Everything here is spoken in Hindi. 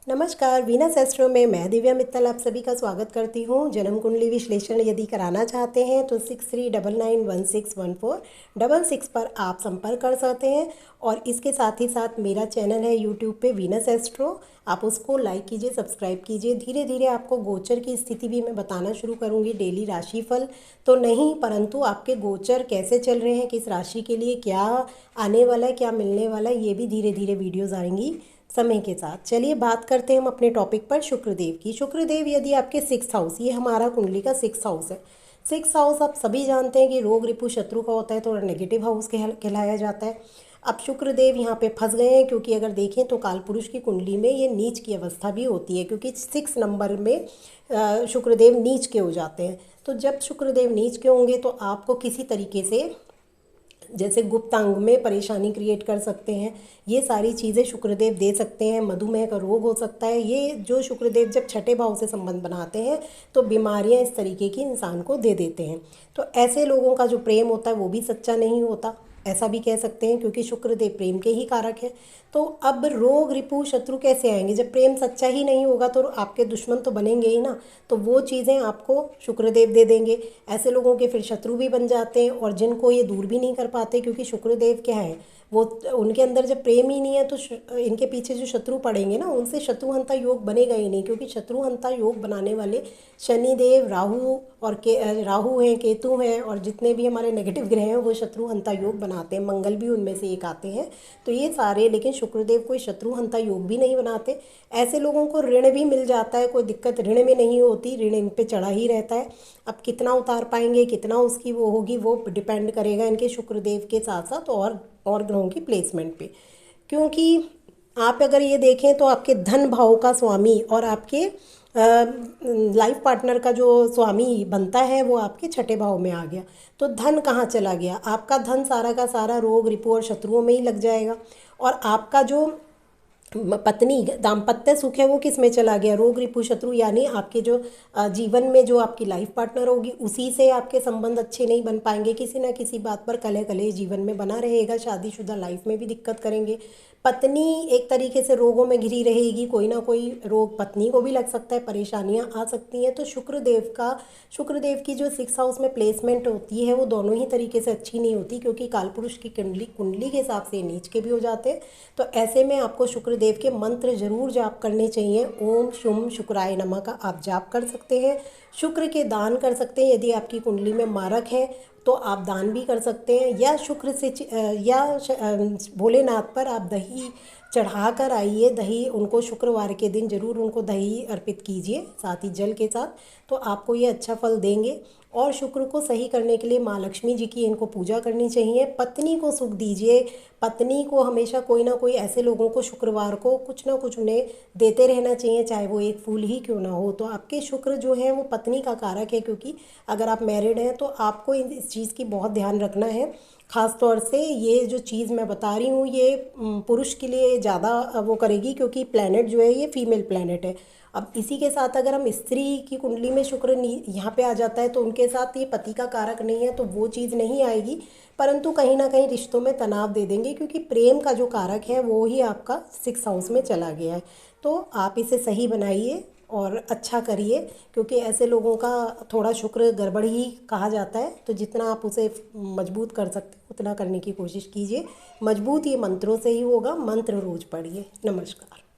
नमस्कार, वीनस एस्ट्रो में मैं दिव्या मित्तल आप सभी का स्वागत करती हूँ। जन्म कुंडली विश्लेषण यदि कराना चाहते हैं तो 6399161466 पर आप संपर्क कर सकते हैं। और इसके साथ ही साथ मेरा चैनल है यूट्यूब पे वीनस एस्ट्रो, आप उसको लाइक कीजिए, सब्सक्राइब कीजिए। धीरे धीरे आपको गोचर की स्थिति भी मैं बताना शुरू करूँगी। डेली राशिफल तो नहीं, परंतु आपके गोचर कैसे चल रहे हैं, किस राशि के लिए क्या आने वाला है, क्या मिलने वाला है, ये भी धीरे धीरे वीडियोज़ आएंगी समय के साथ। चलिए बात करते हैं हम अपने टॉपिक पर, शुक्रदेव की। शुक्रदेव यदि आपके 6th हाउस, ये हमारा कुंडली का 6th हाउस है। 6th हाउस आप सभी जानते हैं कि रोग रिपु शत्रु का होता है, थोड़ा नेगेटिव हाउस कहलाया जाता है। अब शुक्रदेव यहाँ पे फंस गए हैं, क्योंकि अगर देखें तो कालपुरुष की कुंडली में ये नीच की अवस्था भी होती है, क्योंकि 6 नंबर में शुक्रदेव नीच के हो जाते हैं। तो जब शुक्रदेव नीच के होंगे तो आपको किसी तरीके से जैसे गुप्त अंग में परेशानी क्रिएट कर सकते हैं। ये सारी चीज़ें शुक्रदेव दे सकते हैं। मधुमेह का रोग हो सकता है। ये जो शुक्रदेव जब छठे भाव से संबंध बनाते हैं तो बीमारियां इस तरीके की इंसान को दे देते हैं। तो ऐसे लोगों का जो प्रेम होता है वो भी सच्चा नहीं होता, ऐसा भी कह सकते हैं, क्योंकि शुक्रदेव प्रेम के ही कारक है। तो अब रोग रिपु शत्रु कैसे आएंगे? जब प्रेम सच्चा ही नहीं होगा तो आपके दुश्मन तो बनेंगे ही ना। तो वो चीज़ें आपको शुक्रदेव दे देंगे। ऐसे लोगों के फिर शत्रु भी बन जाते हैं, और जिनको ये दूर भी नहीं कर पाते, क्योंकि शुक्रदेव क्या है, वो उनके अंदर जब प्रेम ही नहीं है तो इनके पीछे जो शत्रु पड़ेंगे ना, उनसे शत्रुहंता योग बनेगा ही नहीं। क्योंकि शत्रुहंता योग बनाने वाले शनिदेव, राहु और राहु हैं, केतु हैं, और जितने भी हमारे नेगेटिव ग्रह हैं वो शत्रुहंता योग बनाते हैं। मंगल भी उनमें से एक आते हैं। तो ये सारे, लेकिन शुक्रदेव कोई शत्रुहंता योग भी नहीं बनाते। ऐसे लोगों को ऋण भी मिल जाता है, कोई दिक्कत ऋण में नहीं होती, ऋण इन पे चढ़ा ही रहता है। अब कितना उतार पाएंगे, कितना उसकी वो होगी, वो डिपेंड करेगा इनके शुक्रदेव के साथ साथ और ग्रहों की प्लेसमेंट पे। क्योंकि आप अगर ये देखें तो आपके धन भाव का स्वामी और आपके लाइफ पार्टनर का जो स्वामी बनता है वो आपके छठे भाव में आ गया। तो धन कहाँ चला गया? आपका धन सारा का सारा रोग रिपु और शत्रुओं में ही लग जाएगा। और आपका जो पत्नी दाम्पत्य सुख है वो किस में चला गया? रोग रिपु शत्रु, यानी आपके जो जीवन में जो आपकी लाइफ पार्टनर होगी उसी से आपके संबंध अच्छे नहीं बन पाएंगे। किसी ना किसी बात पर कलह कलह जीवन में बना रहेगा। शादीशुदा लाइफ में भी दिक्कत करेंगे। पत्नी एक तरीके से रोगों में घिरी रहेगी, कोई ना कोई रोग पत्नी को भी लग सकता है, परेशानियां आ सकती हैं। तो शुक्रदेव की जो 6th हाउस में प्लेसमेंट होती है वो दोनों ही तरीके से अच्छी नहीं होती, क्योंकि कालपुरुष की कुंडली कुंडली के हिसाब से नीच के भी हो जाते हैं। तो ऐसे में आपको शुक्रदेव के मंत्र जरूर जाप करने चाहिए। ओम शुम शुक्राय नमः का आप जाप कर सकते हैं। शुक्र के दान कर सकते हैं। यदि आपकी कुंडली में मारक है तो आप दान भी कर सकते हैं, या शुक्र से भोलेनाथ पर आप दही चढ़ा कर आइए। दही उनको शुक्रवार के दिन जरूर उनको दही अर्पित कीजिए, साथ ही जल के साथ। तो आपको ये अच्छा फल देंगे। और शुक्र को सही करने के लिए माँ लक्ष्मी जी की इनको पूजा करनी चाहिए। पत्नी को सुख दीजिए। पत्नी को हमेशा कोई ना कोई, ऐसे लोगों को शुक्रवार को कुछ ना कुछ उन्हें देते रहना चाहिए, चाहे वो एक फूल ही क्यों ना हो। तो आपके शुक्र जो है वो पत्नी का कारक है, क्योंकि अगर आप मैरिड हैं तो आपको इस चीज़ की बहुत ध्यान रखना है। ख़ास तौर से ये जो चीज़ मैं बता रही हूँ ये पुरुष के लिए ज़्यादा वो करेगी, क्योंकि प्लैनेट जो है ये फीमेल प्लैनेट है। अब इसी के साथ अगर हम स्त्री की कुंडली में शुक्र यहाँ पे आ जाता है तो उनके साथ ये पति का कारक नहीं है, तो वो चीज़ नहीं आएगी। परंतु कहीं ना कहीं रिश्तों में तनाव दे देंगे, क्योंकि प्रेम का जो कारक है वो ही आपका 6th हाउस में चला गया है। तो आप इसे सही बनाइए और अच्छा करिए, क्योंकि ऐसे लोगों का थोड़ा शुक्र गड़बड़ ही कहा जाता है। तो जितना आप उसे मजबूत कर सकते हैं उतना करने की कोशिश कीजिए। मजबूत ये मंत्रों से ही होगा। मंत्र रोज पढ़िए। नमस्कार।